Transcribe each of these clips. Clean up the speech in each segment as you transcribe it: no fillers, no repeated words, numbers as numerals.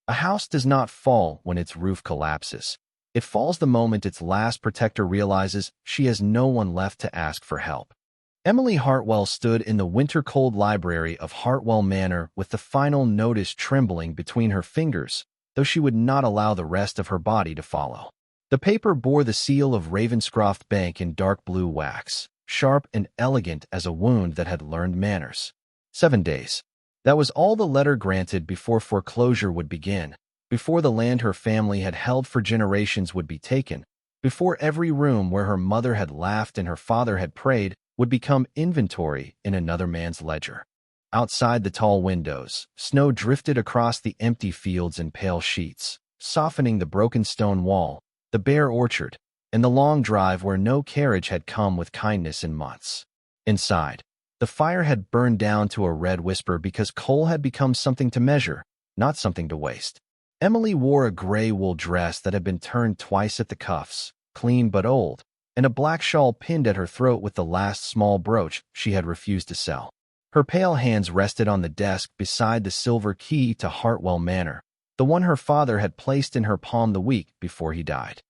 A house does not fall when its roof collapses. It falls the moment its last protector realizes she has no one left to ask for help. Emily Hartwell stood in the winter-cold library of Hartwell Manor with the final notice trembling between her fingers, though she would not allow the rest of her body to follow. The paper bore the seal of Ravenscroft Bank in dark blue wax, sharp and elegant as a wound that had learned manners. 7 days. That was all the letter granted before foreclosure would begin, before the land her family had held for generations would be taken, before every room where her mother had laughed and her father had prayed would become inventory in another man's ledger. Outside the tall windows, snow drifted across the empty fields in pale sheets, softening the broken stone wall, the bare orchard, and the long drive where no carriage had come with kindness in months. Inside, the fire had burned down to a red whisper because coal had become something to measure, not something to waste. Emily wore a gray wool dress that had been turned twice at the cuffs, clean but old, and a black shawl pinned at her throat with the last small brooch she had refused to sell. Her pale hands rested on the desk beside the silver key to Hartwell Manor, the one her father had placed in her palm the week before he died.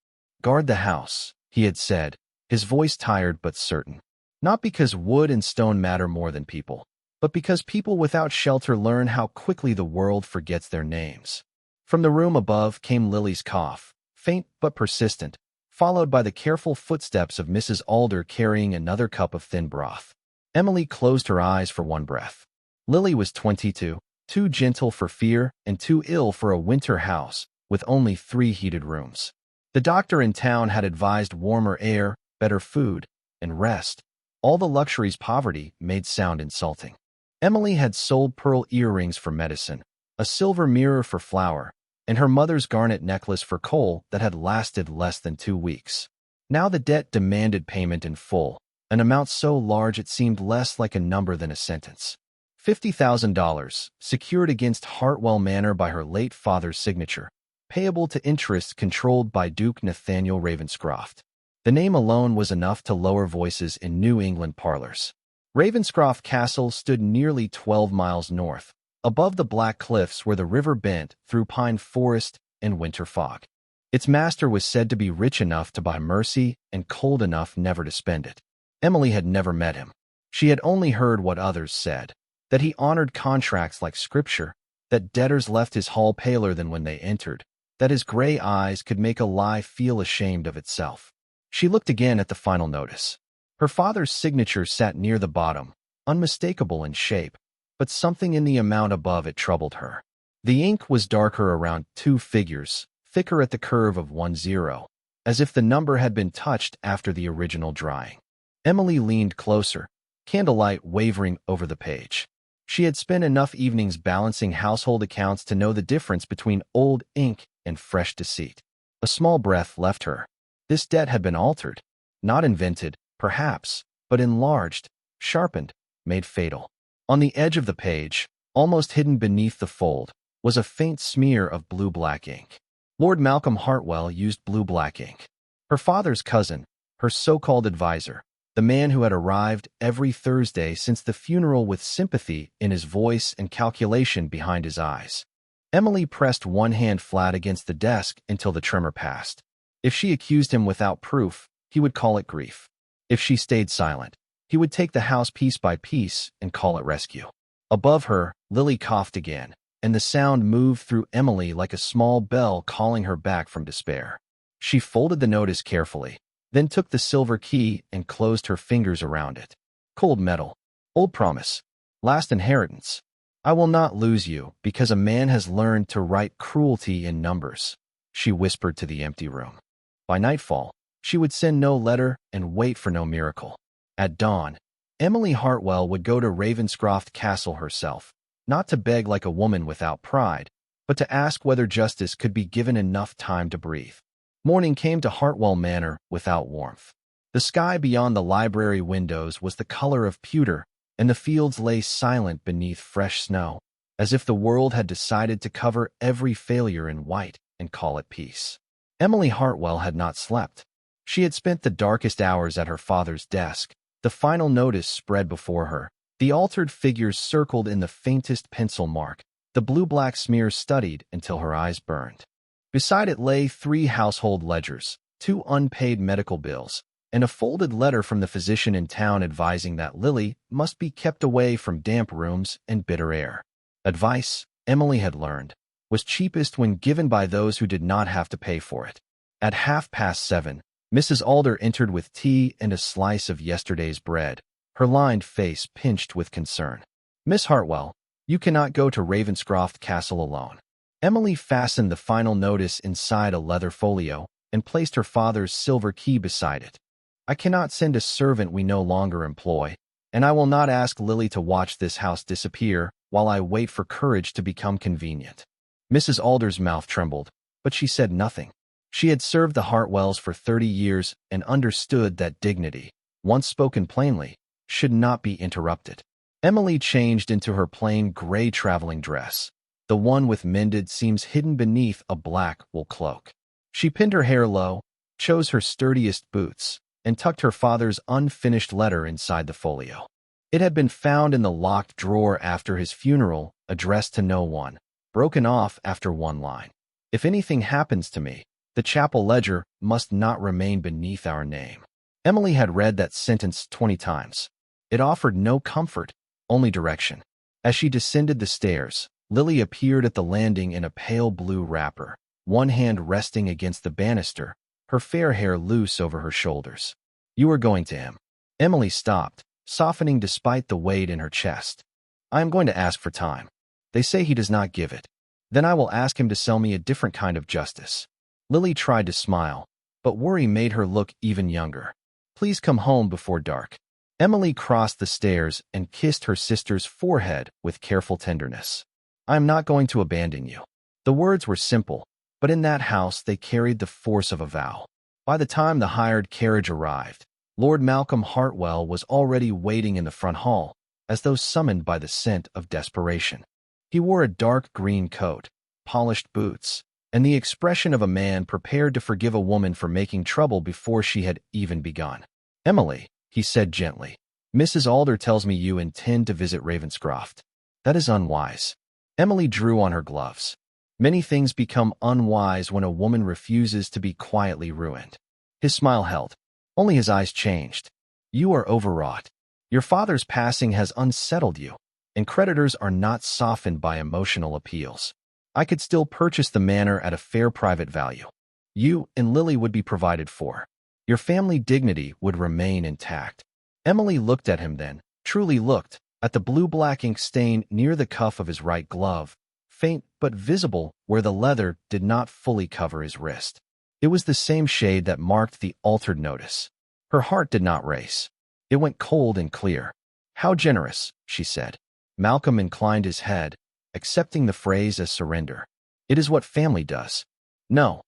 "Guard the house," he had said, his voice tired but certain. Not because wood and stone matter more than people, but because people without shelter learn how quickly the world forgets their names. From the room above came Lily's cough, faint but persistent, followed by the careful footsteps of Mrs. Alder carrying another cup of thin broth. Emily closed her eyes for one breath. Lily was 22, too gentle for fear and too ill for a winter house, with only 3 heated rooms. The doctor in town had advised warmer air, better food, and rest. All the luxuries poverty made sound insulting. Emily had sold pearl earrings for medicine, a silver mirror for flour, and her mother's garnet necklace for coal that had lasted less than 2 weeks. Now the debt demanded payment in full, an amount so large it seemed less like a number than a sentence. $50,000, secured against Hartwell Manor by her late father's signature, payable to interests controlled by Duke Nathaniel Ravenscroft. The name alone was enough to lower voices in New England parlors. Ravenscroft Castle stood nearly 12 miles north, above the black cliffs where the river bent through pine forest and winter fog. Its master was said to be rich enough to buy mercy and cold enough never to spend it. Emily had never met him. She had only heard what others said, that he honored contracts like scripture, that debtors left his hall paler than when they entered, that his gray eyes could make a lie feel ashamed of itself. She looked again at the final notice. Her father's signature sat near the bottom, unmistakable in shape, but something in the amount above it troubled her. The ink was darker around 2 figures, thicker at the curve of 10, as if the number had been touched after the original drying. Emily leaned closer, candlelight wavering over the page. She had spent enough evenings balancing household accounts to know the difference between old ink and fresh deceit. A small breath left her. This debt had been altered, not invented, perhaps, but enlarged, sharpened, made fatal. On the edge of the page, almost hidden beneath the fold, was a faint smear of blue-black ink. Lord Malcolm Hartwell used blue-black ink. Her father's cousin, her so-called advisor, the man who had arrived every Thursday since the funeral with sympathy in his voice and calculation behind his eyes. Emily pressed one hand flat against the desk until the tremor passed. If she accused him without proof, he would call it grief. If she stayed silent, he would take the house piece by piece and call it rescue. Above her, Lily coughed again, and the sound moved through Emily like a small bell calling her back from despair. She folded the notice carefully, then took the silver key and closed her fingers around it. Cold metal. Old promise. Last inheritance. I will not lose you because a man has learned to write cruelty in numbers, she whispered to the empty room. By nightfall, she would send no letter and wait for no miracle. At dawn, Emily Hartwell would go to Ravenscroft Castle herself, not to beg like a woman without pride, but to ask whether justice could be given enough time to breathe. Morning came to Hartwell Manor without warmth. The sky beyond the library windows was the color of pewter, and the fields lay silent beneath fresh snow, as if the world had decided to cover every failure in white and call it peace. Emily Hartwell had not slept. She had spent the darkest hours at her father's desk, the final notice spread before her, the altered figures circled in the faintest pencil mark, The blue-black smear studied until her eyes burned. Beside it lay 3 household ledgers, 2 unpaid medical bills, and a folded letter from the physician in town advising that Lily must be kept away from damp rooms and bitter air. Advice, Emily had learned, was cheapest when given by those who did not have to pay for it. At 7:30, Mrs. Alder entered with tea and a slice of yesterday's bread, her lined face pinched with concern. "Miss Hartwell, you cannot go to Ravenscroft Castle alone." Emily fastened the final notice inside a leather folio and placed her father's silver key beside it. "I cannot send a servant we no longer employ, and I will not ask Lily to watch this house disappear while I wait for courage to become convenient." Mrs. Alder's mouth trembled, but she said nothing. She had served the Hartwells for 30 years and understood that dignity, once spoken plainly, should not be interrupted. Emily changed into her plain gray traveling dress, the one with mended seams hidden beneath a black wool cloak. She pinned her hair low, chose her sturdiest boots, and tucked her father's unfinished letter inside the folio. It had been found in the locked drawer after his funeral, addressed to no one, broken off after one line. "If anything happens to me, the chapel ledger must not remain beneath our name." Emily had read that sentence 20 times. It offered no comfort, only direction. As she descended the stairs, Lily appeared at the landing in a pale blue wrapper, one hand resting against the banister, her fair hair loose over her shoulders. "You are going to him." Emily stopped, softening despite the weight in her chest. "I am going to ask for time. They say he does not give it. Then I will ask him to sell me a different kind of justice." Lily tried to smile, but worry made her look even younger. "Please come home before dark." Emily crossed the stairs and kissed her sister's forehead with careful tenderness. "I am not going to abandon you." The words were simple, but in that house they carried the force of a vow. By the time the hired carriage arrived, Lord Malcolm Hartwell was already waiting in the front hall, as though summoned by the scent of desperation. He wore a dark green coat, polished boots, and the expression of a man prepared to forgive a woman for making trouble before she had even begun. "Emily," he said gently, "Mrs. Alder tells me you intend to visit Ravenscroft. That is unwise." Emily drew on her gloves. Many things become unwise when a woman refuses to be quietly ruined. His smile held. Only his eyes changed. "You are overwrought. Your father's passing has unsettled you, and creditors are not softened by emotional appeals. I could still purchase the manor at a fair private value. You and Lily would be provided for. Your family dignity would remain intact." Emily looked at him then, truly looked, at the blue-black ink stain near the cuff of his right glove, faint but visible where the leather did not fully cover his wrist. It was the same shade that marked the altered notice. Her heart did not race. It went cold and clear. "How generous," she said. Malcolm inclined his head, accepting the phrase as surrender. "It is what family does." "No,"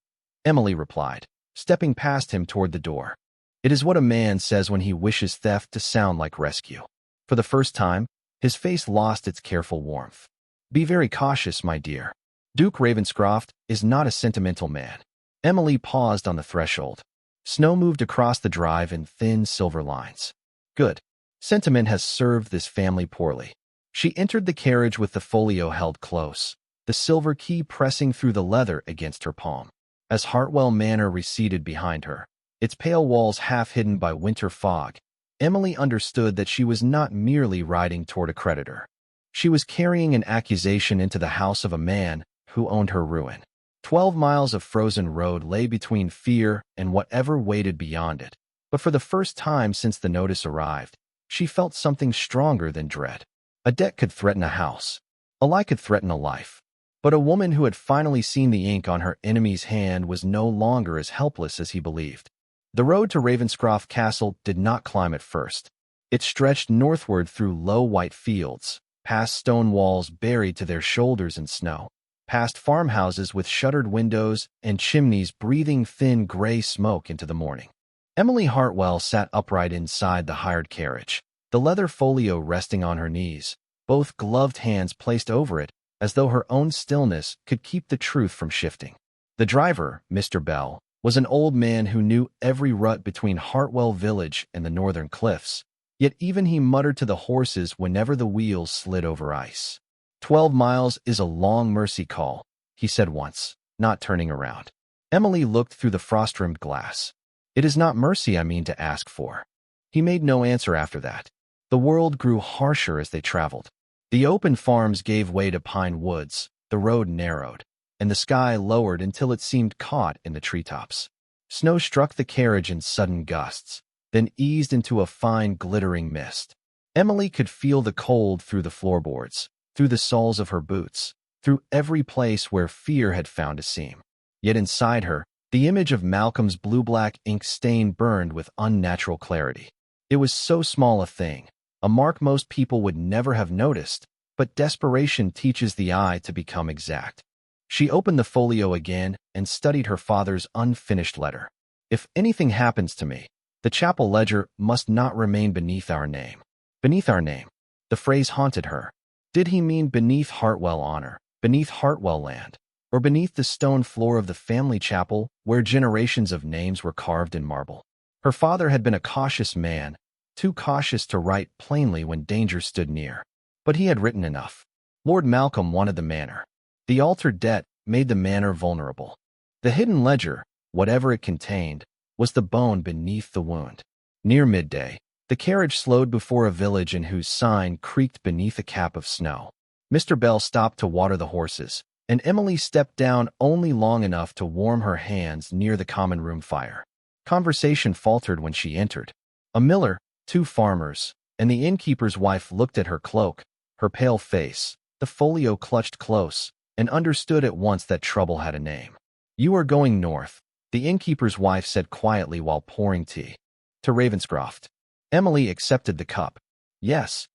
Emily replied, stepping past him toward the door. "It is what a man says when he wishes theft to sound like rescue." For the first time, his face lost its careful warmth. "Be very cautious, my dear. Duke Ravenscroft is not a sentimental man." Emily paused on the threshold. Snow moved across the drive in thin silver lines. "Good. Sentiment has served this family poorly." She entered the carriage with the folio held close, the silver key pressing through the leather against her palm. As Hartwell Manor receded behind her, its pale walls half hidden by winter fog, Emily understood that she was not merely riding toward a creditor. She was carrying an accusation into the house of a man who owned her ruin. 12 miles of frozen road lay between fear and whatever waited beyond it, but for the first time since the notice arrived, she felt something stronger than dread. A debt could threaten a house. A lie could threaten a life. But a woman who had finally seen the ink on her enemy's hand was no longer as helpless as he believed. The road to Ravenscroft Castle did not climb at first. It stretched northward through low white fields, past stone walls buried to their shoulders in snow, past farmhouses with shuttered windows and chimneys breathing thin gray smoke into the morning. Emily Hartwell sat upright inside the hired carriage, the leather folio resting on her knees, both gloved hands placed over it, as though her own stillness could keep the truth from shifting. The driver, Mr. Bell, was an old man who knew every rut between Hartwell Village and the northern cliffs, yet even he muttered to the horses whenever the wheels slid over ice. "12 miles is a long mercy call," he said once, not turning around. Emily looked through the frost-rimmed glass. "It is not mercy I mean to ask for." He made no answer after that. The world grew harsher as they traveled. The open farms gave way to pine woods, the road narrowed, and the sky lowered until it seemed caught in the treetops. Snow struck the carriage in sudden gusts, then eased into a fine glittering mist. Emily could feel the cold through the floorboards, through the soles of her boots, through every place where fear had found a seam. Yet inside her, the image of Malcolm's blue-black ink stain burned with unnatural clarity. It was so small a thing, a mark most people would never have noticed, but desperation teaches the eye to become exact. She opened the folio again and studied her father's unfinished letter. "If anything happens to me, the chapel ledger must not remain beneath our name." Beneath our name. The phrase haunted her. Did he mean beneath Hartwell honor, beneath Hartwell land, or beneath the stone floor of the family chapel where generations of names were carved in marble? Her father had been a cautious man, too cautious to write plainly when danger stood near. But he had written enough. Lord Malcolm wanted the manor. The altered debt made the manor vulnerable. The hidden ledger, whatever it contained, was the bone beneath the wound. Near midday, the carriage slowed before a village in whose sign creaked beneath a cap of snow. Mr. Bell stopped to water the horses, and Emily stepped down only long enough to warm her hands near the common room fire. Conversation faltered when she entered. A miller, 2 farmers, and the innkeeper's wife looked at her cloak, her pale face, the folio clutched close, and understood at once that trouble had a name. "You are going north," the innkeeper's wife said quietly while pouring tea. "To Ravenscroft." Emily accepted the cup. "Yes."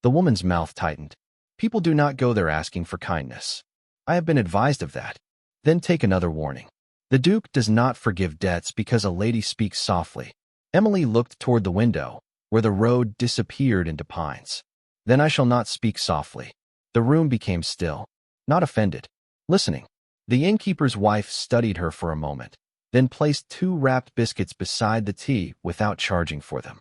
The woman's mouth tightened. "People do not go there asking for kindness. I have been advised of that." "Then take another warning. The Duke does not forgive debts because a lady speaks softly." Emily looked toward the window, where the road disappeared into pines. "Then I shall not speak softly." The room became still, not offended, listening. The innkeeper's wife studied her for a moment, then placed 2 wrapped biscuits beside the tea without charging for them.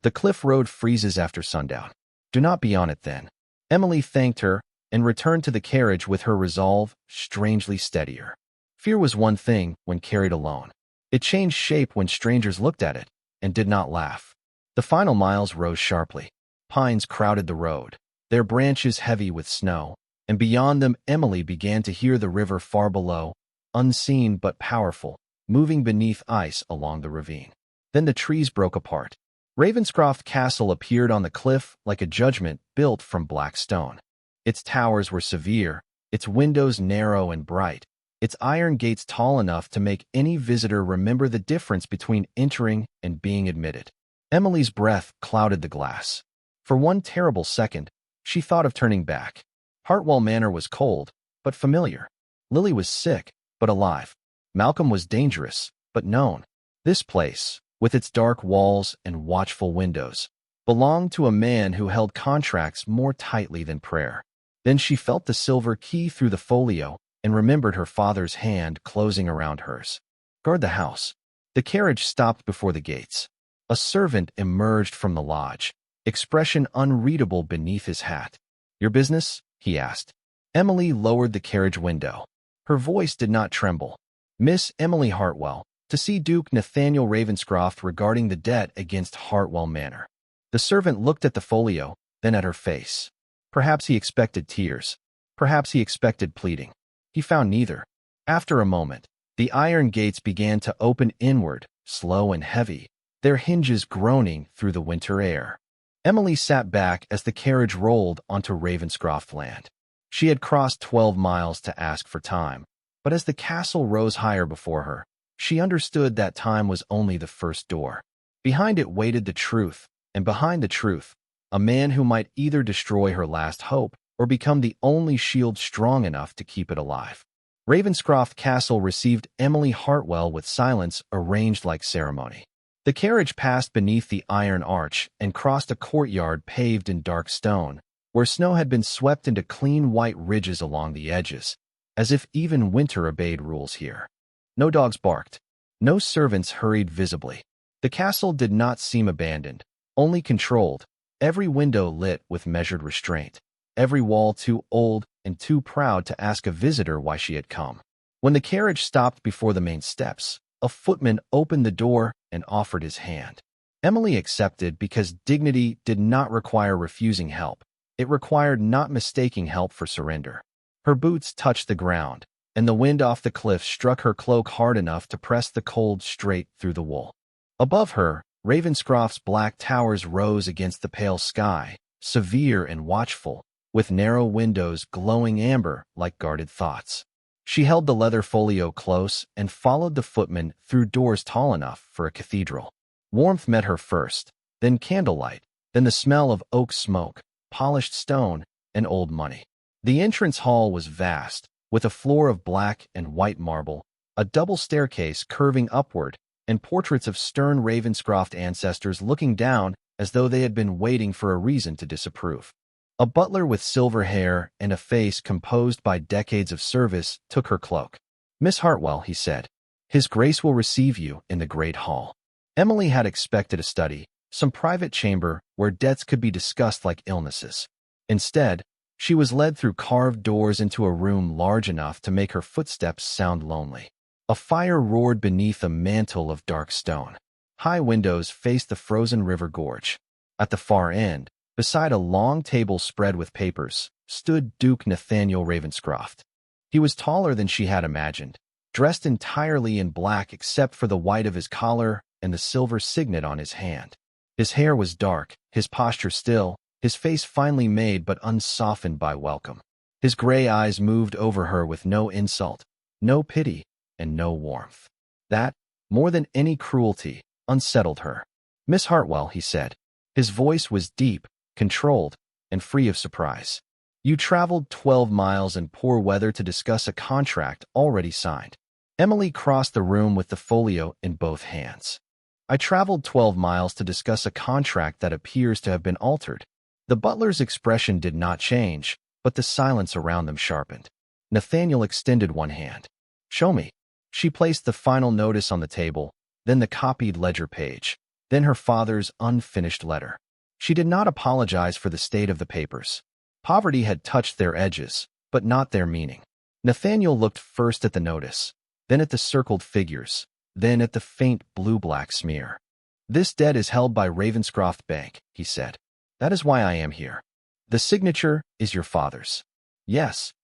"The cliff road freezes after sundown. Do not be on it then." Emily thanked her and returned to the carriage with her resolve strangely steadier. Fear was one thing when carried alone. It changed shape when strangers looked at it and did not laugh. The final miles rose sharply. Pines crowded the road, their branches heavy with snow, and beyond them Emily began to hear the river far below, unseen but powerful, moving beneath ice along the ravine. Then the trees broke apart. Ravenscroft Castle appeared on the cliff like a judgment built from black stone. Its towers were severe, its windows narrow and bright, its iron gates tall enough to make any visitor remember the difference between entering and being admitted. Emily's breath clouded the glass. For one terrible second, she thought of turning back. Hartwell Manor was cold, but familiar. Lily was sick, but alive. Malcolm was dangerous, but known. This place, with its dark walls and watchful windows, belonged to a man who held contracts more tightly than prayer. Then she felt the silver key through the folio and remembered her father's hand closing around hers. "Guard the house." The carriage stopped before the gates. A servant emerged from the lodge, expression unreadable beneath his hat. "Your business?" he asked. Emily lowered the carriage window. Her voice did not tremble. "Miss Emily Hartwell, to see Duke Nathaniel Ravenscroft regarding the debt against Hartwell Manor." The servant looked at the folio, then at her face. Perhaps he expected tears. Perhaps he expected pleading. He found neither. After a moment, the iron gates began to open inward, slow and heavy, their hinges groaning through the winter air. Emily sat back as the carriage rolled onto Ravenscroft land. She had crossed 12 miles to ask for time, but as the castle rose higher before her, she understood that time was only the first door. Behind it waited the truth, and behind the truth, a man who might either destroy her last hope or become the only shield strong enough to keep it alive. Ravenscroft Castle received Emily Hartwell with silence arranged like ceremony. The carriage passed beneath the iron arch and crossed a courtyard paved in dark stone, where snow had been swept into clean white ridges along the edges, as if even winter obeyed rules here. No dogs barked. No servants hurried visibly. The castle did not seem abandoned, only controlled, every window lit with measured restraint. every wall too old and too proud to ask a visitor why she had come. When the carriage stopped before the main steps, a footman opened the door and offered his hand. Emily accepted because dignity did not require refusing help. It required not mistaking help for surrender. Her boots touched the ground, and the wind off the cliff struck her cloak hard enough to press the cold straight through the wool. Above her, Ravenscroft's black towers rose against the pale sky, severe and watchful, with narrow windows glowing amber like guarded thoughts. She held the leather folio close and followed the footman through doors tall enough for a cathedral. Warmth met her first, then candlelight, then the smell of oak smoke, polished stone, and old money. The entrance hall was vast, with a floor of black and white marble, a double staircase curving upward, and portraits of stern Ravenscroft ancestors looking down as though they had been waiting for a reason to disapprove. A butler with silver hair and a face composed by decades of service took her cloak. "Miss Hartwell," he said, "His Grace will receive you in the great hall." Emily had expected a study, some private chamber where debts could be discussed like illnesses. Instead, she was led through carved doors into a room large enough to make her footsteps sound lonely. A fire roared beneath a mantle of dark stone. High windows faced the frozen river gorge. At the far end, beside a long table spread with papers, stood Duke Nathaniel Ravenscroft. He was taller than she had imagined, dressed entirely in black except for the white of his collar and the silver signet on his hand. His hair was dark, his posture still, his face finely made but unsoftened by welcome. His gray eyes moved over her with no insult, no pity, and no warmth. That, more than any cruelty, unsettled her. "Miss Hartwell," he said. His voice was deep, controlled, and free of surprise. "You traveled 12 miles in poor weather to discuss a contract already signed." Emily crossed the room with the folio in both hands. "I traveled 12 miles to discuss a contract that appears to have been altered." The butler's expression did not change, but the silence around them sharpened. Nathaniel extended one hand. "Show me." She placed the final notice on the table, then the copied ledger page, then her father's unfinished letter. She did not apologize for the state of the papers. Poverty had touched their edges, but not their meaning. Nathaniel looked first at the notice, then at the circled figures, then at the faint blue-black smear. "This debt is held by Ravenscroft Bank," he said. "That is why I am here. The signature is your father's." "Yes.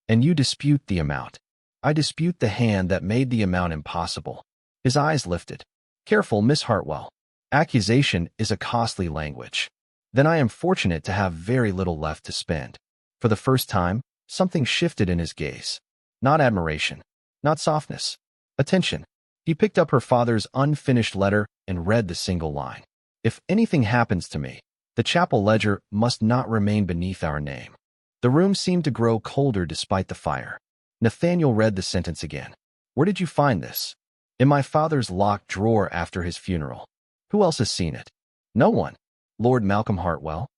And you dispute the amount." "I dispute the hand that made the amount impossible." His eyes lifted. "Careful, Miss Hartwell. Accusation is a costly language. Then I am fortunate to have very little left to spend." For the first time, something shifted in his gaze. Not admiration, not softness. Attention. He picked up her father's unfinished letter and read the single line. "If anything happens to me, the chapel ledger must not remain beneath our name." The room seemed to grow colder despite the fire. Nathaniel read the sentence again. "Where did you find this?" "In my father's locked drawer after his funeral." "Who else has seen it?" "No one." "Lord Malcolm Hartwell?"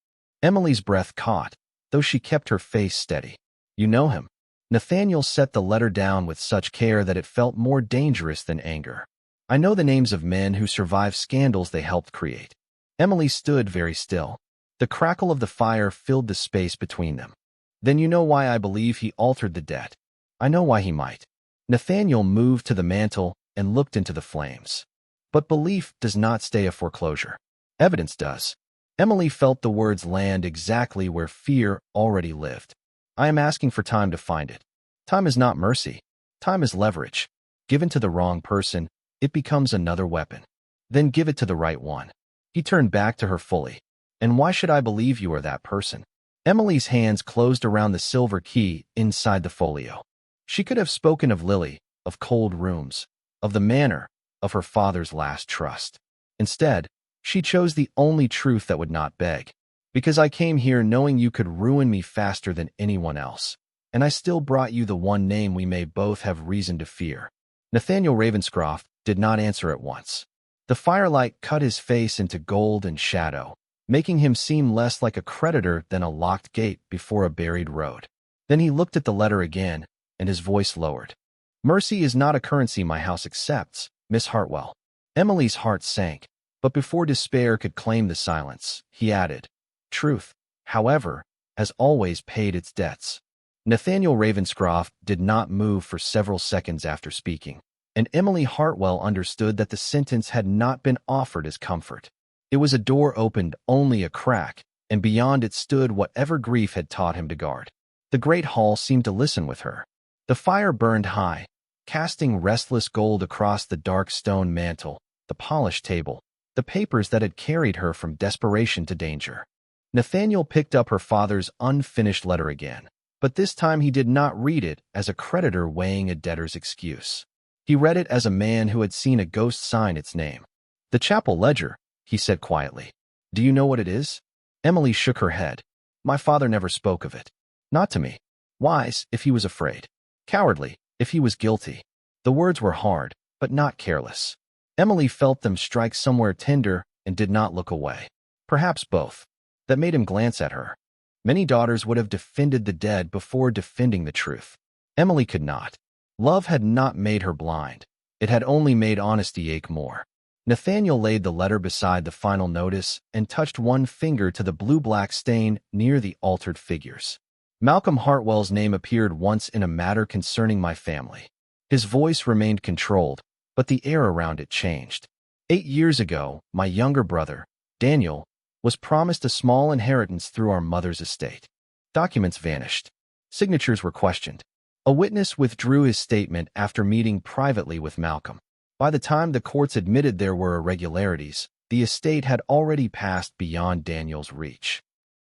Emily's breath caught, though she kept her face steady. "You know him." Nathaniel set the letter down with such care that it felt more dangerous than anger. "I know the names of men who survived scandals they helped create." Emily stood very still. The crackle of the fire filled the space between them. "Then you know why I believe he altered the debt." "I know why he might." Nathaniel moved to the mantel and looked into the flames. "But belief does not stay a foreclosure. Evidence does." Emily felt the words land exactly where fear already lived. "I am asking for time to find it." "Time is not mercy. Time is leverage. Given to the wrong person, it becomes another weapon. Then give it to the right one." He turned back to her fully. "And why should I believe you are that person?" Emily's hands closed around the silver key inside the folio. She could have spoken of Lily, of cold rooms, of the manor, of her father's last trust. Instead, she chose the only truth that would not beg. "Because I came here knowing you could ruin me faster than anyone else. And I still brought you the one name we may both have reason to fear." Nathaniel Ravenscroft did not answer at once. The firelight cut his face into gold and shadow, making him seem less like a creditor than a locked gate before a buried road. Then he looked at the letter again, and his voice lowered. "Mercy is not a currency my house accepts, Miss Hartwell." Emily's heart sank, but before despair could claim the silence, he added, "Truth, however, has always paid its debts. Nathaniel Ravenscroft did not move for several seconds after speaking, and Emily Hartwell understood that the sentence had not been offered as comfort. It was a door opened only a crack, and beyond it stood whatever grief had taught him to guard. The great hall seemed to listen with her. The fire burned high, casting restless gold across the dark stone mantel, the polished table, the papers that had carried her from desperation to danger. Nathaniel picked up her father's unfinished letter again, but this time he did not read it as a creditor weighing a debtor's excuse. He read it as a man who had seen a ghost sign its name. "The chapel ledger," he said quietly. "Do you know what it is?" Emily shook her head. "My father never spoke of it. Not to me. Wise, if he was afraid. Cowardly, if he was guilty." The words were hard, but not careless. Emily felt them strike somewhere tender and did not look away. Perhaps both. That made him glance at her. Many daughters would have defended the dead before defending the truth. Emily could not. Love had not made her blind. It had only made honesty ache more. Nathaniel laid the letter beside the final notice and touched one finger to the blue-black stain near the altered figures. Malcolm Hartwell's name appeared once in a matter concerning my family. His voice remained controlled, but the air around it changed. 8 years ago, my younger brother, Daniel, was promised a small inheritance through our mother's estate. Documents vanished. Signatures were questioned. A witness withdrew his statement after meeting privately with Malcolm. By the time the courts admitted there were irregularities, the estate had already passed beyond Daniel's reach.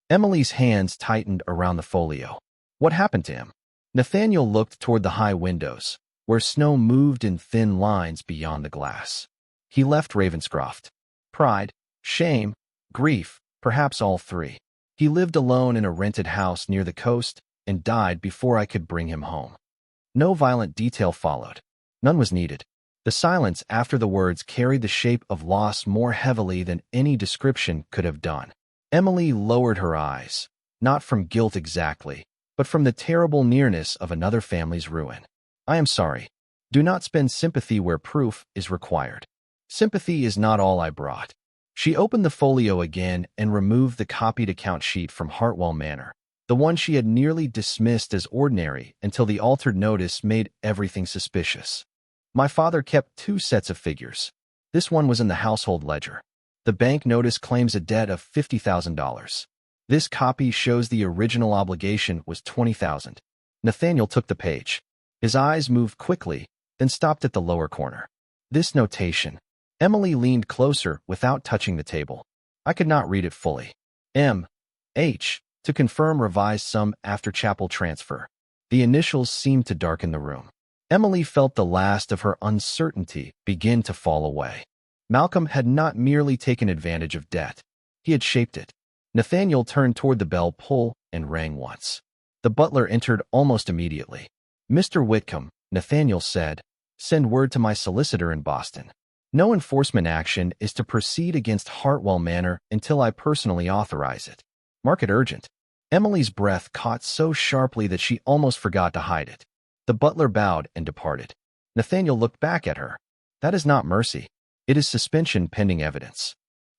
Emily's hands tightened around the folio. What happened to him? Nathaniel looked toward the high windows, where snow moved in thin lines beyond the glass. He left Ravenscroft. Pride, shame, grief, perhaps all three. He lived alone in a rented house near the coast and died before I could bring him home. No violent detail followed. None was needed. The silence after the words carried the shape of loss more heavily than any description could have done. Emily lowered her eyes, not from guilt exactly, but from the terrible nearness of another family's ruin. "I am sorry. Do not spend sympathy where proof is required. Sympathy is not all I brought." She opened the folio again and removed the copied account sheet from Hartwell Manor, the one she had nearly dismissed as ordinary until the altered notice made everything suspicious. My father kept 2 sets of figures. This one was in the household ledger. The bank notice claims a debt of $50,000. This copy shows the original obligation was $20,000. Nathaniel took the page. His eyes moved quickly, then stopped at the lower corner. This notation. Emily leaned closer without touching the table. I could not read it fully. M.H. to confirm revised sum after chapel transfer. The initials seemed to darken the room. Emily felt the last of her uncertainty begin to fall away. Malcolm had not merely taken advantage of debt. He had shaped it. Nathaniel turned toward the bell pull and rang once. The butler entered almost immediately. "Mr. Whitcomb," Nathaniel said, "send word to my solicitor in Boston. No enforcement action is to proceed against Hartwell Manor until I personally authorize it. Mark it urgent." Emily's breath caught so sharply that she almost forgot to hide it. The butler bowed and departed. Nathaniel looked back at her. "That is not mercy. It is suspension pending evidence."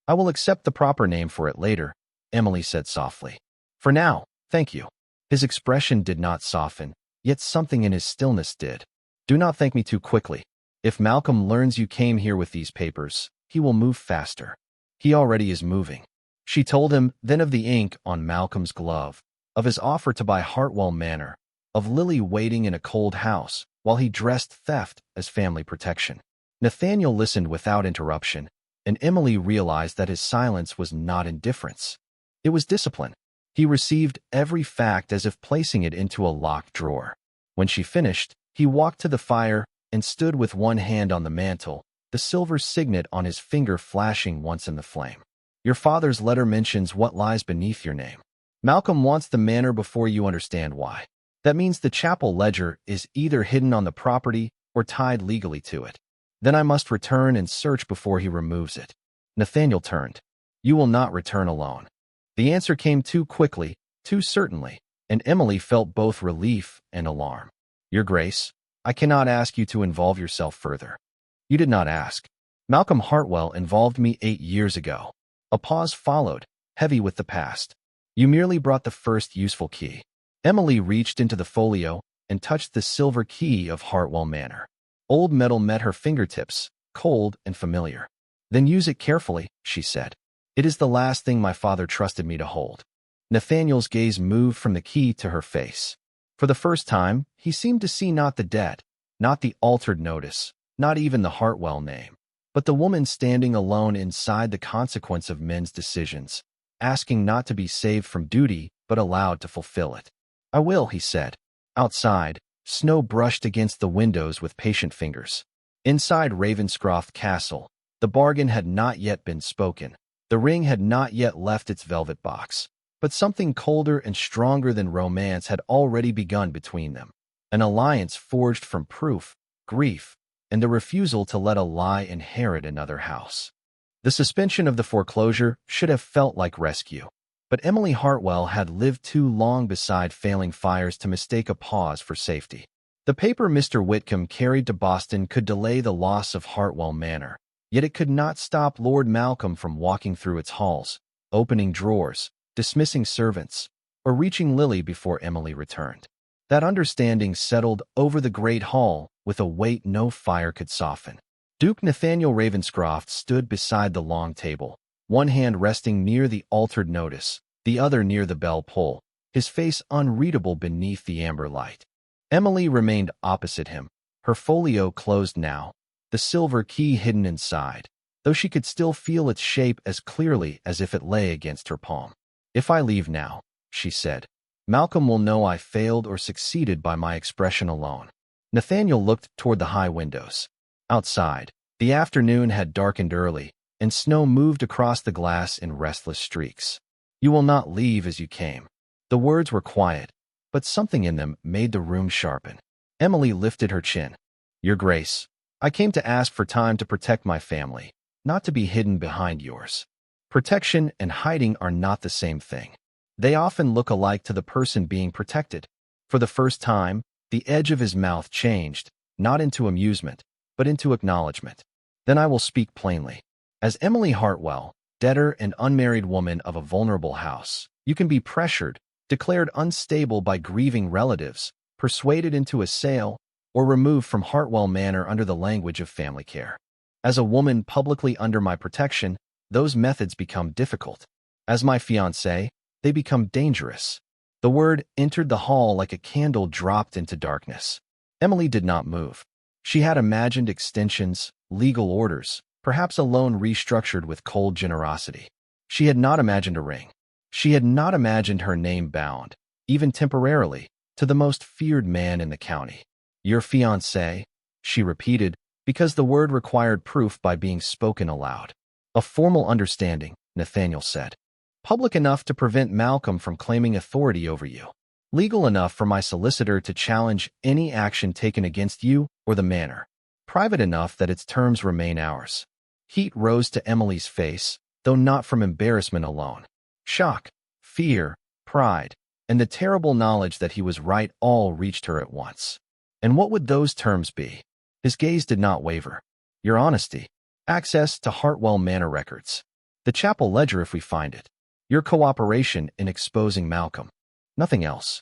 "I will accept the proper name for it later," Emily said softly. "For now, thank you." His expression did not soften, yet something in his stillness did. "Do not thank me too quickly. If Malcolm learns you came here with these papers, he will move faster. He already is moving." She told him then of the ink on Malcolm's glove, of his offer to buy Hartwell Manor, of Lily waiting in a cold house while he dressed theft as family protection. Nathaniel listened without interruption, and Emily realized that his silence was not indifference. It was discipline. He received every fact as if placing it into a locked drawer. When she finished, he walked to the fire and stood with one hand on the mantel, the silver signet on his finger flashing once in the flame. "Your father's letter mentions what lies beneath your name. Malcolm wants the manor before you understand why. That means the chapel ledger is either hidden on the property or tied legally to it. Then I must return and search before he removes it." Nathaniel turned. "You will not return alone." The answer came too quickly, too certainly, and Emily felt both relief and alarm. "Your Grace, I cannot ask you to involve yourself further." "You did not ask. Malcolm Hartwell involved me 8 years ago." A pause followed, heavy with the past. You merely brought the first useful key. Emily reached into the folio and touched the silver key of Hartwell Manor. Old metal met her fingertips, cold and familiar. Then use it carefully, she said. It is the last thing my father trusted me to hold. Nathaniel's gaze moved from the key to her face. For the first time, he seemed to see not the debt, not the altered notice, not even the Hartwell name, but the woman standing alone inside the consequence of men's decisions, asking not to be saved from duty, but allowed to fulfill it. I will, he said. Outside, snow brushed against the windows with patient fingers. Inside Ravenscroft Castle, the bargain had not yet been spoken. The ring had not yet left its velvet box. But something colder and stronger than romance had already begun between them. An alliance forged from proof, grief, and the refusal to let a lie inherit another house. The suspension of the foreclosure should have felt like rescue. But Emily Hartwell had lived too long beside failing fires to mistake a pause for safety. The paper Mr. Whitcomb carried to Boston could delay the loss of Hartwell Manor, yet it could not stop Lord Malcolm from walking through its halls, opening drawers, dismissing servants, or reaching Lily before Emily returned. That understanding settled over the great hall with a weight no fire could soften. Duke Nathaniel Ravenscroft stood beside the long table, one hand resting near the altered notice, the other near the bell pull, his face unreadable beneath the amber light. Emily remained opposite him, her folio closed now, the silver key hidden inside, though she could still feel its shape as clearly as if it lay against her palm. If I leave now, she said, Malcolm will know I failed or succeeded by my expression alone. Nathaniel looked toward the high windows. Outside, the afternoon had darkened early, and snow moved across the glass in restless streaks. You will not leave as you came. The words were quiet, but something in them made the room sharpen. Emily lifted her chin. Your Grace, I came to ask for time to protect my family, not to be hidden behind yours. Protection and hiding are not the same thing. They often look alike to the person being protected. For the first time, the edge of his mouth changed, not into amusement, but into acknowledgement. Then I will speak plainly. As Emily Hartwell, debtor and unmarried woman of a vulnerable house, you can be pressured, declared unstable by grieving relatives, persuaded into a sale, or removed from Hartwell Manor under the language of family care. As a woman publicly under my protection, those methods become difficult. As my fiancé, they become dangerous. The word entered the hall like a candle dropped into darkness. Emily did not move. She had imagined extensions, legal orders, perhaps a loan restructured with cold generosity. She had not imagined a ring. She had not imagined her name bound, even temporarily, to the most feared man in the county. Your fiancé, she repeated, because the word required proof by being spoken aloud. A formal understanding, Nathaniel said. Public enough to prevent Malcolm from claiming authority over you. Legal enough for my solicitor to challenge any action taken against you or the manor. Private enough that its terms remain ours. Heat rose to Emily's face, though not from embarrassment alone. Shock, fear, pride, and the terrible knowledge that he was right all reached her at once. And what would those terms be? His gaze did not waver. Your honesty. Access to Hartwell Manor records. The chapel ledger if we find it. Your cooperation in exposing Malcolm. Nothing else.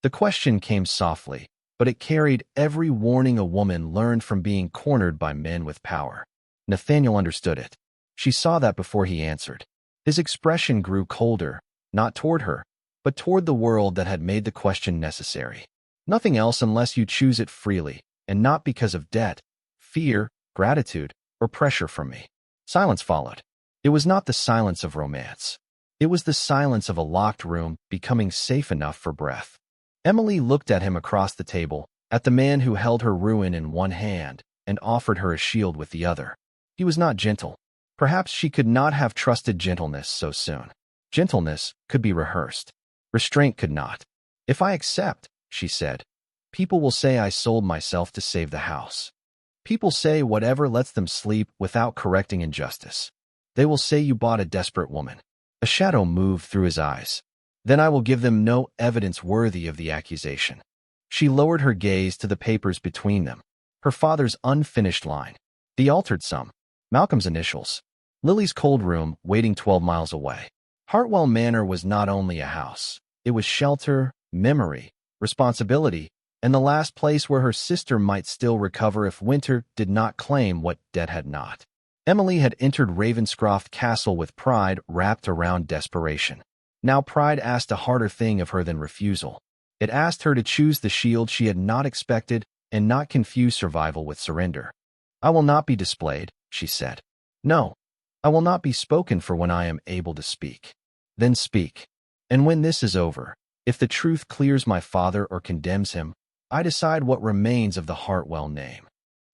The question came softly, but it carried every warning a woman learned from being cornered by men with power. Nathaniel understood it. She saw that before he answered. His expression grew colder, not toward her, but toward the world that had made the question necessary. Nothing else unless you choose it freely, and not because of debt, fear, gratitude, or pressure from me. Silence followed. It was not the silence of romance. It was the silence of a locked room becoming safe enough for breath. Emily looked at him across the table, at the man who held her ruin in one hand and offered her a shield with the other. He was not gentle. Perhaps she could not have trusted gentleness so soon. Gentleness could be rehearsed. Restraint could not. If I accept, she said, people will say I sold myself to save the house. People say whatever lets them sleep without correcting injustice. They will say you bought a desperate woman. A shadow moved through his eyes. Then I will give them no evidence worthy of the accusation. She lowered her gaze to the papers between them. Her father's unfinished line. The altered sum. Malcolm's initials. Lily's cold room waiting 12 miles away. Hartwell Manor was not only a house. It was shelter, memory, responsibility, and the last place where her sister might still recover if winter did not claim what death had not. Emily had entered Ravenscroft Castle with pride wrapped around desperation. Now pride asked a harder thing of her than refusal. It asked her to choose the shield she had not expected and not confuse survival with surrender. "I will not be displayed," she said. "No, I will not be spoken for when I am able to speak." "Then speak. And when this is over, if the truth clears my father or condemns him, I decide what remains of the Hartwell name."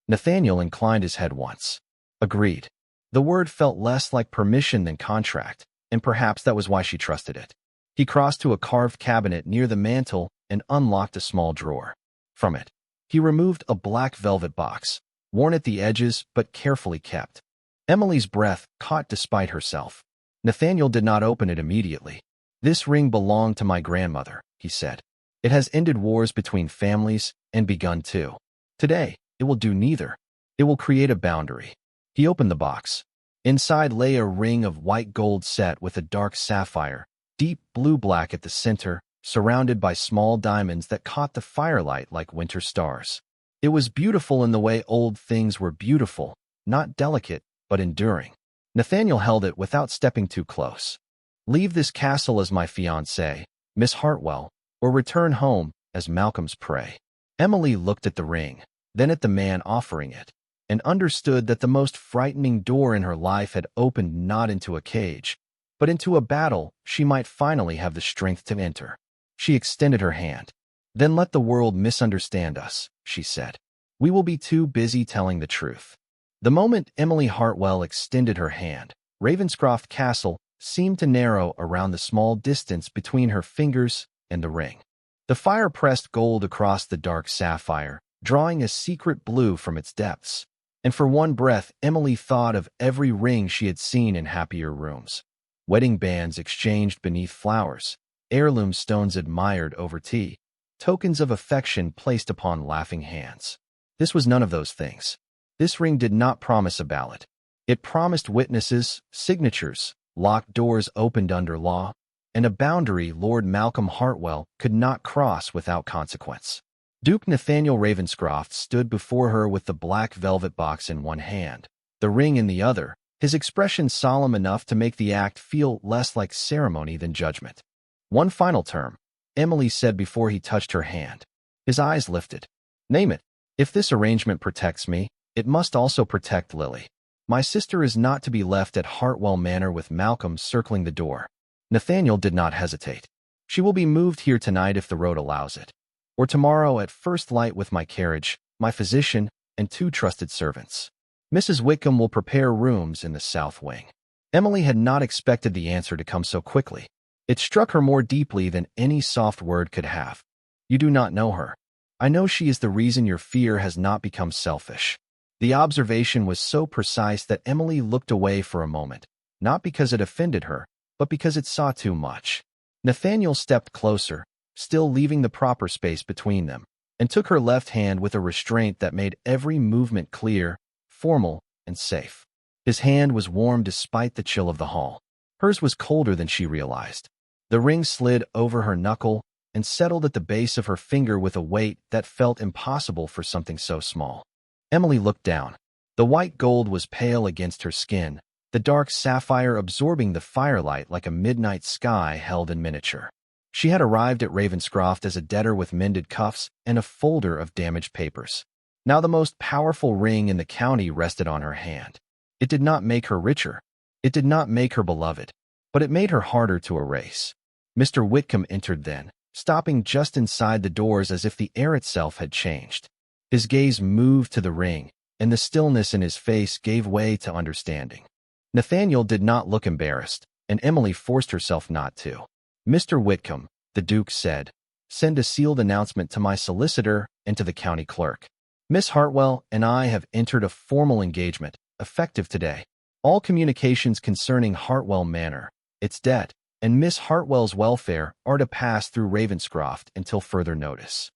Nathaniel inclined his head once. Agreed. The word felt less like permission than contract, and perhaps that was why she trusted it. He crossed to a carved cabinet near the mantel and unlocked a small drawer. From it, he removed a black velvet box, worn at the edges but carefully kept. Emily's breath caught despite herself. Nathaniel did not open it immediately. "This ring belonged to my grandmother," he said. "It has ended wars between families and begun two. Today, it will do neither. It will create a boundary." He opened the box. Inside lay a ring of white gold set with a dark sapphire, deep blue-black at the center, surrounded by small diamonds that caught the firelight like winter stars. It was beautiful in the way old things were beautiful, not delicate, but enduring. Nathaniel held it without stepping too close. "Leave this castle as my fiancée, Miss Hartwell, or return home as Malcolm's prey." Emily looked at the ring, then at the man offering it, and understood that the most frightening door in her life had opened not into a cage, but into a battle she might finally have the strength to enter. She extended her hand. "Then let the world misunderstand us," she said. "We will be too busy telling the truth." The moment Emily Hartwell extended her hand, Ravenscroft Castle seemed to narrow around the small distance between her fingers and the ring. The fire pressed gold across the dark sapphire, drawing a secret blue from its depths. And for one breath, Emily thought of every ring she had seen in happier rooms. Wedding bands exchanged beneath flowers, heirloom stones admired over tea, tokens of affection placed upon laughing hands. This was none of those things. This ring did not promise a ballot. It promised witnesses, signatures, locked doors opened under law, and a boundary Lord Malcolm Hartwell could not cross without consequence. Duke Nathaniel Ravenscroft stood before her with the black velvet box in one hand, the ring in the other, his expression solemn enough to make the act feel less like ceremony than judgment. "One final term," Emily said before he touched her hand. His eyes lifted. "Name it. If this arrangement protects me, it must also protect Lily. My sister is not to be left at Hartwell Manor with Malcolm circling the door." Nathaniel did not hesitate. "She will be moved here tonight if the road allows it. Or tomorrow at first light with my carriage, my physician, and 2 trusted servants. Mrs. Wickham will prepare rooms in the south wing." Emily had not expected the answer to come so quickly. It struck her more deeply than any soft word could have. "You do not know her. I know she is the reason your fear has not become selfish." The observation was so precise that Emily looked away for a moment, not because it offended her, but because it saw too much. Nathaniel stepped closer, still leaving the proper space between them, and took her left hand with a restraint that made every movement clear, formal, and safe. His hand was warm despite the chill of the hall. Hers was colder than she realized. The ring slid over her knuckle and settled at the base of her finger with a weight that felt impossible for something so small. Emily looked down. The white gold was pale against her skin, the dark sapphire absorbing the firelight like a midnight sky held in miniature. She had arrived at Ravenscroft as a debtor with mended cuffs and a folder of damaged papers. Now the most powerful ring in the county rested on her hand. It did not make her richer. It did not make her beloved. But it made her harder to erase. Mr. Whitcomb entered then, stopping just inside the doors as if the air itself had changed. His gaze moved to the ring, and the stillness in his face gave way to understanding. Nathaniel did not look embarrassed, and Emily forced herself not to. "Mr. Whitcomb," the Duke said, "send a sealed announcement to my solicitor and to the county clerk. Miss Hartwell and I have entered a formal engagement, effective today. All communications concerning Hartwell Manor, its debt, and Miss Hartwell's welfare are to pass through Ravenscroft until further notice."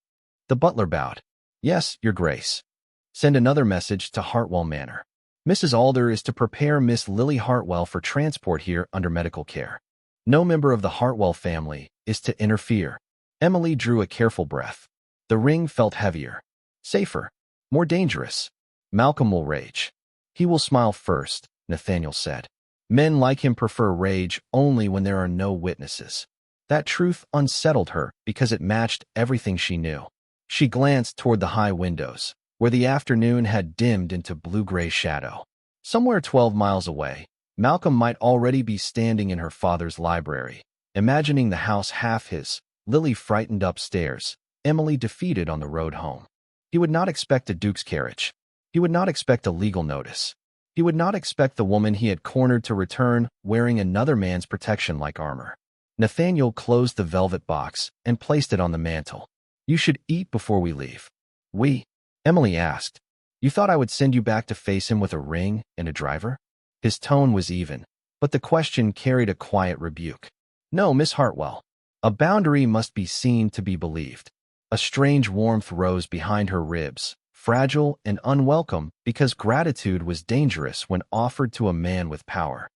The butler bowed. "Yes, Your Grace." "Send another message to Hartwell Manor. Mrs. Alder is to prepare Miss Lily Hartwell for transport here under medical care." No member of the Hartwell family is to interfere. Emily drew a careful breath. The ring felt heavier, safer, more dangerous. Malcolm will rage. He will smile first, Nathaniel said. Men like him prefer rage only when there are no witnesses. That truth unsettled her because it matched everything she knew. She glanced toward the high windows, where the afternoon had dimmed into blue-gray shadow. Somewhere 12 miles away, Malcolm might already be standing in her father's library, imagining the house half his, Lily frightened upstairs, Emily defeated on the road home. He would not expect a Duke's carriage. He would not expect a legal notice. He would not expect the woman he had cornered to return wearing another man's protection like armor. Nathaniel closed the velvet box and placed it on the mantel. You should eat before we leave. Emily asked. You thought I would send you back to face him with a ring and a driver? His tone was even, but the question carried a quiet rebuke. No, Miss Hartwell. A boundary must be seen to be believed. A strange warmth rose behind her ribs, fragile and unwelcome because gratitude was dangerous when offered to a man with power.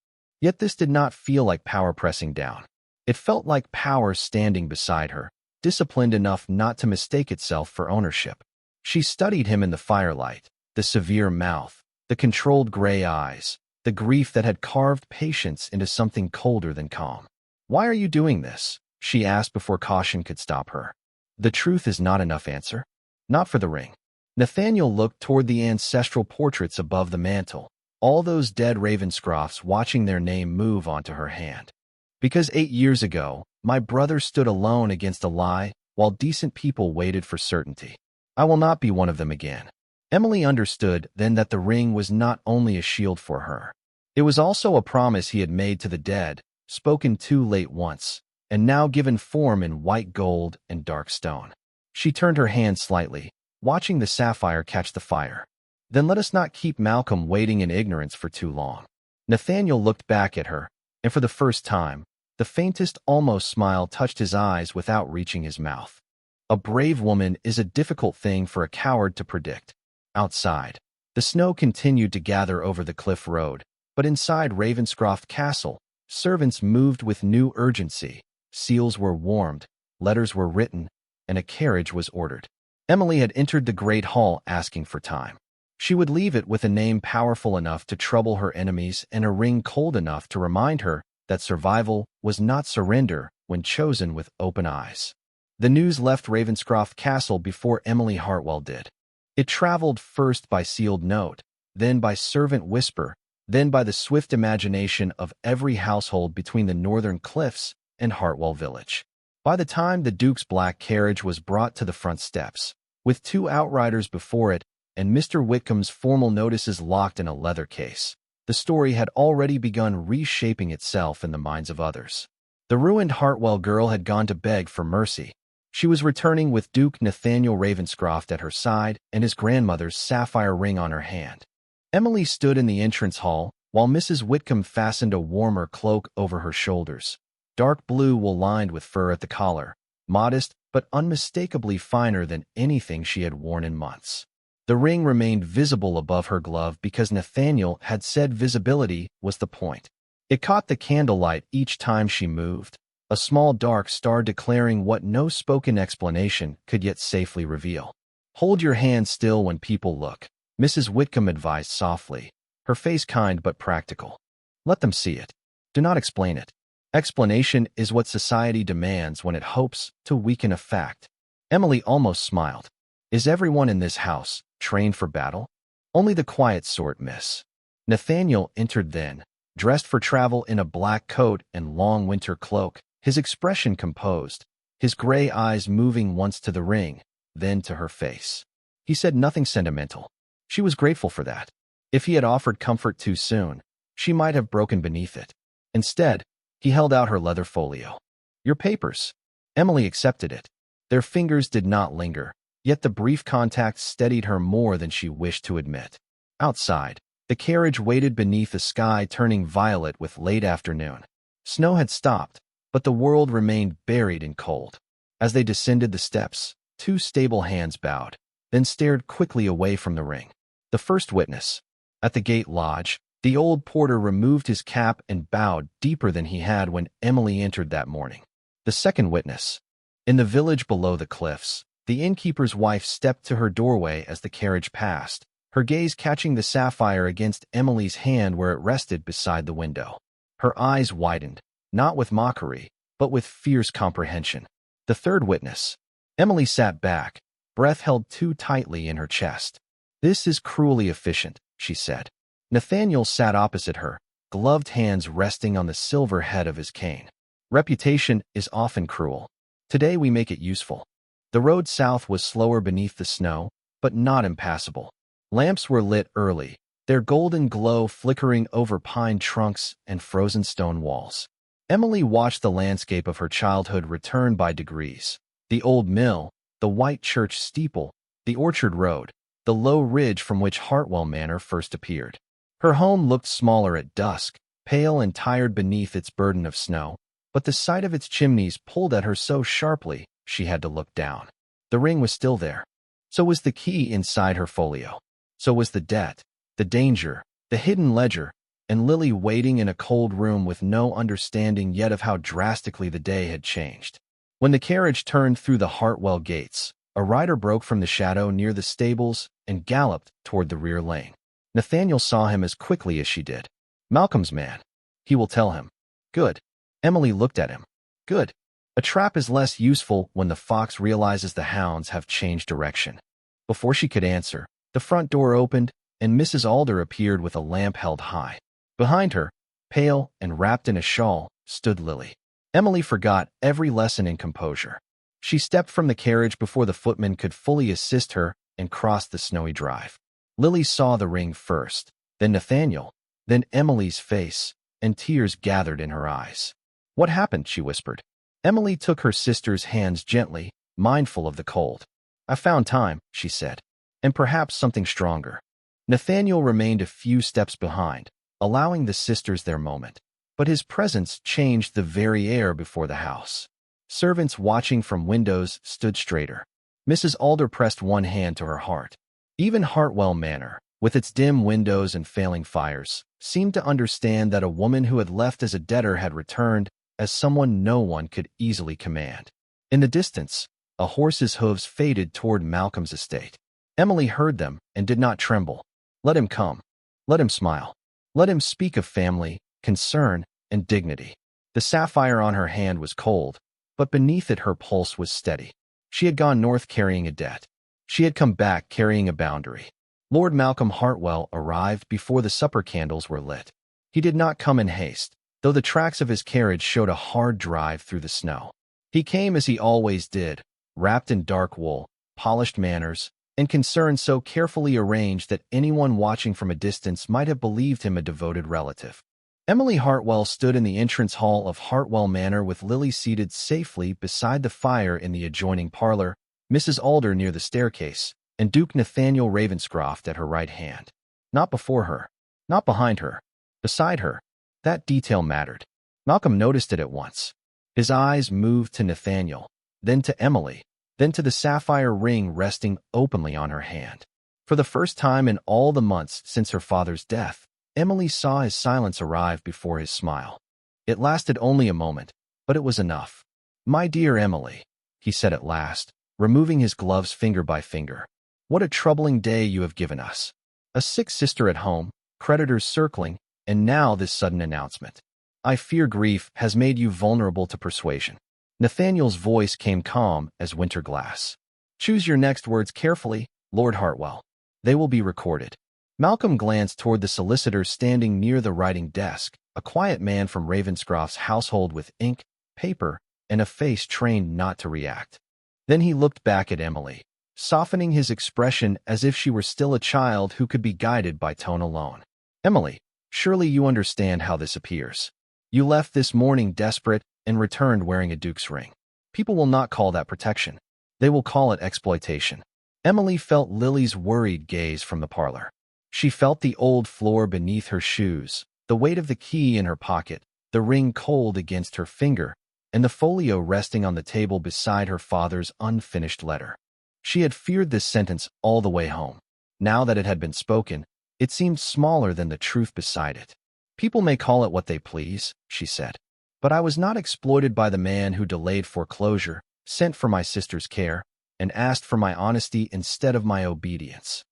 Yet this did not feel like power pressing down. It felt like power standing beside her, disciplined enough not to mistake itself for ownership. She studied him in the firelight, the severe mouth, the controlled gray eyes, the grief that had carved patience into something colder than calm. Why are you doing this? She asked before caution could stop her. The truth is not enough answer. Not for the ring. Nathaniel looked toward the ancestral portraits above the mantel, all those dead Ravenscrofts watching their name move onto her hand. Because 8 years ago, my brother stood alone against a lie while decent people waited for certainty. I will not be one of them again. Emily understood then that the ring was not only a shield for her. It was also a promise he had made to the dead, spoken too late once, and now given form in white gold and dark stone. She turned her hand slightly, watching the sapphire catch the fire. Then let us not keep Malcolm waiting in ignorance for too long. Nathaniel looked back at her, and for the first time, the faintest almost smile touched his eyes without reaching his mouth. A brave woman is a difficult thing for a coward to predict. Outside, the snow continued to gather over the cliff road, but inside Ravenscroft Castle, servants moved with new urgency. Seals were warmed, letters were written, and a carriage was ordered. Emily had entered the great hall asking for time. She would leave it with a name powerful enough to trouble her enemies and a ring cold enough to remind her that survival was not surrender when chosen with open eyes. The news left Ravenscroft Castle before Emily Hartwell did. It traveled first by sealed note, then by servant whisper, then by the swift imagination of every household between the northern cliffs and Hartwell Village. By the time the Duke's black carriage was brought to the front steps, with 2 outriders before it and Mr. Whitcomb's formal notices locked in a leather case, the story had already begun reshaping itself in the minds of others. The ruined Hartwell girl had gone to beg for mercy. She was returning with Duke Nathaniel Ravenscroft at her side and his grandmother's sapphire ring on her hand. Emily stood in the entrance hall while Mrs. Whitcomb fastened a warmer cloak over her shoulders, dark blue wool lined with fur at the collar, modest but unmistakably finer than anything she had worn in months. The ring remained visible above her glove because Nathaniel had said visibility was the point. It caught the candlelight each time she moved, a small dark star declaring what no spoken explanation could yet safely reveal. Hold your hand still when people look, Mrs. Whitcomb advised softly, her face kind but practical. Let them see it. Do not explain it. Explanation is what society demands when it hopes to weaken a fact. Emily almost smiled. Is everyone in this house trained for battle? Only the quiet sort, miss. Nathaniel entered then, dressed for travel in a black coat and long winter cloak, his expression composed, his gray eyes moving once to the ring, then to her face. He said nothing sentimental. She was grateful for that. If he had offered comfort too soon, she might have broken beneath it. Instead, he held out her leather folio. Your papers. Emily accepted it. Their fingers did not linger, yet the brief contact steadied her more than she wished to admit. Outside, the carriage waited beneath a sky turning violet with late afternoon. Snow had stopped, but the world remained buried in cold. As they descended the steps, 2 stable hands bowed, then stared quickly away from the ring. The first witness. At the gate lodge, The old porter removed his cap and bowed deeper than he had when Emily entered that morning. The second witness. In the village below the cliffs, the innkeeper's wife stepped to her doorway as the carriage passed, her gaze catching the sapphire against Emily's hand where it rested beside the window. Her eyes widened, not with mockery, but with fierce comprehension. The third witness. Emily sat back, breath held too tightly in her chest. "This is cruelly efficient," she said. Nathaniel sat opposite her, gloved hands resting on the silver head of his cane. "Reputation is often cruel. Today we make it useful." The road south was slower beneath the snow, but not impassable. Lamps were lit early, their golden glow flickering over pine trunks and frozen stone walls. Emily watched the landscape of her childhood return by degrees. The old mill, the white church steeple, the orchard road, the low ridge from which Hartwell Manor first appeared. Her home looked smaller at dusk, pale and tired beneath its burden of snow, but the sight of its chimneys pulled at her so sharply she had to look down. The ring was still there. So was the key inside her folio. So was the debt, the danger, the hidden ledger, and Lily waiting in a cold room with no understanding yet of how drastically the day had changed. When the carriage turned through the Hartwell gates, a rider broke from the shadow near the stables and galloped toward the rear lane. Nathaniel saw him as quickly as she did. "Malcolm's man. He will tell him." "Good." Emily looked at him. "Good. A trap is less useful when the fox realizes the hounds have changed direction." Before she could answer, the front door opened, and Mrs. Alder appeared with a lamp held high. Behind her, pale and wrapped in a shawl, stood Lily. Emily forgot every lesson in composure. She stepped from the carriage before the footman could fully assist her and crossed the snowy drive. Lily saw the ring first, then Nathaniel, then Emily's face, and tears gathered in her eyes. "What happened?" she whispered. Emily took her sister's hands gently, mindful of the cold. "I found time," she said, "and perhaps something stronger." Nathaniel remained a few steps behind, allowing the sisters their moment, but his presence changed the very air before the house. Servants watching from windows stood straighter. Mrs. Alder pressed one hand to her heart. Even Hartwell Manor, with its dim windows and failing fires, seemed to understand that a woman who had left as a debtor had returned as someone no one could easily command. In the distance, a horse's hooves faded toward Malcolm's estate. Emily heard them and did not tremble. Let him come. Let him smile. Let him speak of family, concern, and dignity. The sapphire on her hand was cold, but beneath it her pulse was steady. She had gone north carrying a debt. She had come back carrying a boundary. Lord Malcolm Hartwell arrived before the supper candles were lit. He did not come in haste, though the tracks of his carriage showed a hard drive through the snow. He came as he always did, wrapped in dark wool, polished manners, and concern so carefully arranged that anyone watching from a distance might have believed him a devoted relative. Emily Hartwell stood in the entrance hall of Hartwell Manor with Lily seated safely beside the fire in the adjoining parlor, Mrs. Alder near the staircase, and Duke Nathaniel Ravenscroft at her right hand. Not before her, not behind her, beside her. That detail mattered. Malcolm noticed it at once. His eyes moved to Nathaniel, then to Emily, then to the sapphire ring resting openly on her hand. For the first time in all the months since her father's death, Emily saw his silence arrive before his smile. It lasted only a moment, but it was enough. "My dear Emily," he said at last, removing his gloves finger by finger. "What a troubling day you have given us. A sick sister at home, creditors circling, and now this sudden announcement. I fear grief has made you vulnerable to persuasion." Nathaniel's voice came calm as winter glass. "Choose your next words carefully, Lord Hartwell. They will be recorded." Malcolm glanced toward the solicitor standing near the writing desk, a quiet man from Ravenscroft's household with ink, paper, and a face trained not to react. Then he looked back at Emily, softening his expression as if she were still a child who could be guided by tone alone. "Emily, surely you understand how this appears. You left this morning desperate and returned wearing a duke's ring. People will not call that protection. They will call it exploitation." Emily felt Lily's worried gaze from the parlor. She felt the old floor beneath her shoes, the weight of the key in her pocket, the ring cold against her finger, and the folio resting on the table beside her father's unfinished letter. She had feared this sentence all the way home. Now that it had been spoken, It seemed smaller than the truth beside it. People may call it what they please, she said. But I was not exploited by the man who delayed foreclosure, sent for my sister's care, and asked for my honesty instead of my obedience.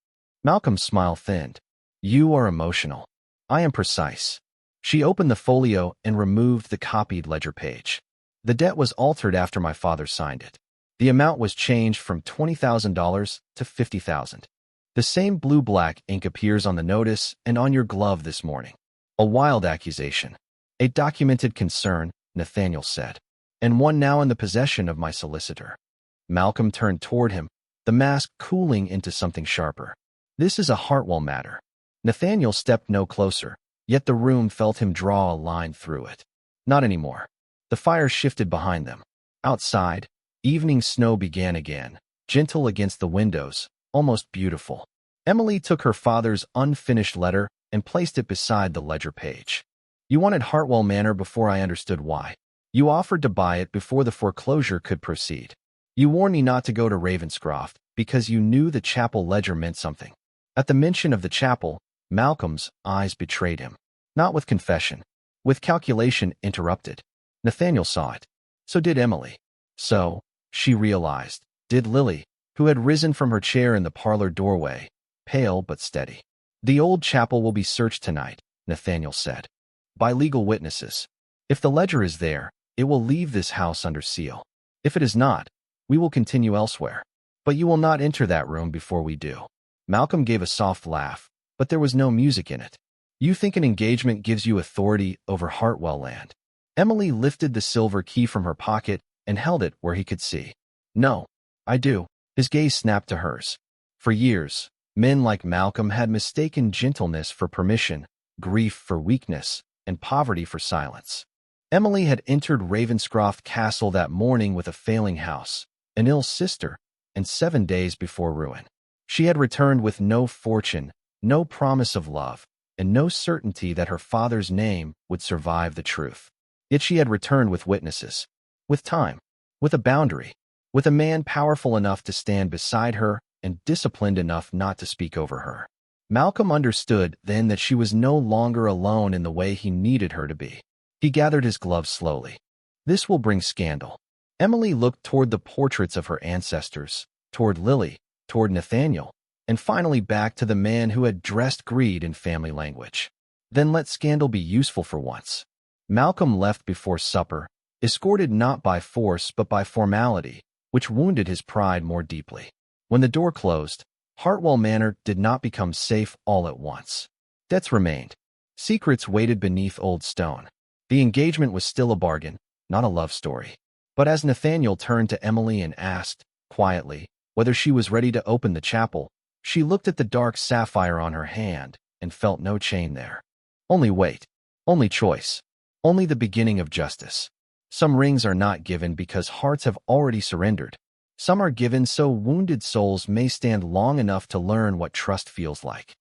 Malcolm's smile thinned. You are emotional. I am precise. She opened the folio and removed the copied ledger page. The debt was altered after my father signed it. The amount was changed from $20,000 to $50,000. The same blue-black ink appears on the notice and on your glove this morning. A wild accusation. A documented concern, Nathaniel said, and one now in the possession of my solicitor. Malcolm turned toward him, the mask cooling into something sharper. This is a Hartwell matter. Nathaniel stepped no closer, yet the room felt him draw a line through it. Not anymore. The fire shifted behind them. Outside, evening snow began again, gentle against the windows, almost beautiful. Emily took her father's unfinished letter and placed it beside the ledger page. You wanted Hartwell Manor before I understood why. You offered to buy it before the foreclosure could proceed. You warned me not to go to Ravenscroft because you knew the chapel ledger meant something. At the mention of the chapel, Malcolm's eyes betrayed him. Not with confession. With calculation interrupted. Nathaniel saw it. So did Emily. So, she realized, did Lily, who had risen from her chair in the parlor doorway, pale but steady. The old chapel will be searched tonight, Nathaniel said. By legal witnesses. If the ledger is there, it will leave this house under seal. If it is not, we will continue elsewhere. But you will not enter that room before we do. Malcolm gave a soft laugh, but there was no music in it. You think an engagement gives you authority over Hartwell land. Emily lifted the silver key from her pocket and held it where he could see. No, I do. His gaze snapped to hers. For years, men like Malcolm had mistaken gentleness for permission, grief for weakness, and poverty for silence. Emily had entered Ravenscroft Castle that morning with a failing house, an ill sister, and 7 days before ruin. She had returned with no fortune, no promise of love, and no certainty that her father's name would survive the truth. Yet she had returned with witnesses, with time, with a boundary, with a man powerful enough to stand beside her and disciplined enough not to speak over her. Malcolm understood then that she was no longer alone in the way he needed her to be. He gathered his gloves slowly. This will bring scandal. Emily looked toward the portraits of her ancestors, toward Lily, toward Nathaniel, and finally back to the man who had dressed greed in family language. Then let scandal be useful for once. Malcolm left before supper, escorted not by force but by formality, which wounded his pride more deeply. When the door closed, Hartwell Manor did not become safe all at once. Debts remained. Secrets waited beneath old stone. The engagement was still a bargain, not a love story. But as Nathaniel turned to Emily and asked, quietly, whether she was ready to open the chapel, she looked at the dark sapphire on her hand and felt no chain there. Only weight, only choice, only the beginning of justice. Some rings are not given because hearts have already surrendered. Some are given so wounded souls may stand long enough to learn what trust feels like.